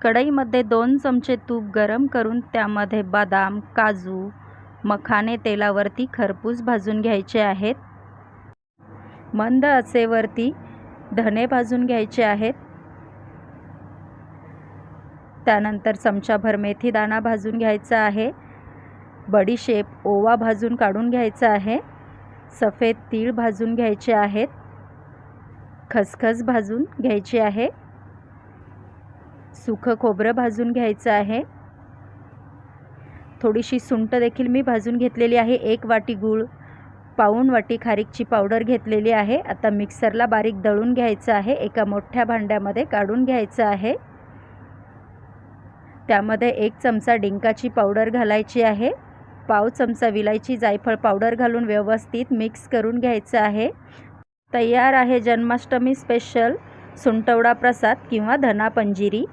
कढईमध्ये 2 चमचे तूप गरम करून त्यामध्ये बदाम, काजू, मखाने तेलावरती खरपूस भाजून घ्यायचे आहेत. मंद आचेवरती धने भाजून घ्यायचे आहेत. त्यानंतर चमचाभर मेथी दाणा भाजून घ्यायचा आहे. बडीशेप, ओवा भाजून काढून घ्यायचा आहे. सफेद तीळ भाजून घ्यायचे आहेत. खसखस भाजून घ्यायची आहे. सुकं खोबरं भाजून घ्यायचं आहे. थोडीशी सुंठ देखील मी भाजून घेतलेली आहे. 1 वाटी गूळ, पाऊण वाटी खारीकची पावडर घेतलेली आहे. आता मिक्सरला बारीक दळून घ्यायचं आहे. एका मोठ्या भांड्यामध्ये काढून घ्यायचं आहे. त्यामध्ये 1 चमचा डिंकाची पावडर घालायची आहे. पाव चमचा विलायची जायफळ पावडर घालून व्यवस्थित मिक्स करून घ्यायचं आहे. तयार आहे जन्माष्टमी स्पेशल सुंठवडा प्रसाद किंवा धना पंजिरी.